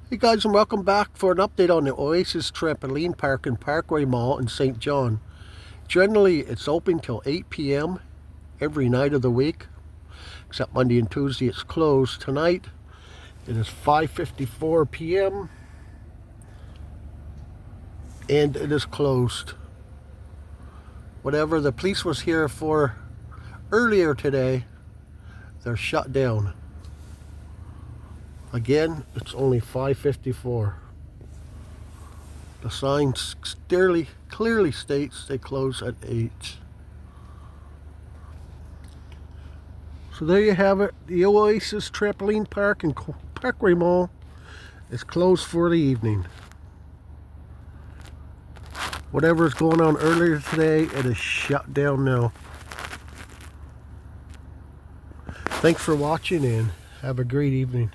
Hey guys, and welcome back for an update on the Oasis Trampoline Park and Parkway Mall in St. John. Generally, it's open till 8 p.m. every night of the week, except Monday and Tuesday it's closed. Tonight, it is 5:54 p.m. and it is closed. Whatever the police was here for earlier today, they're shut down. Again, it's only 5:54. The sign clearly states they close at 8. So there you have it. The Oasis Trampoline Park and Parkway Mall is closed for the evening. Whatever is going on earlier today, it is shut down now. Thanks for watching and have a great evening.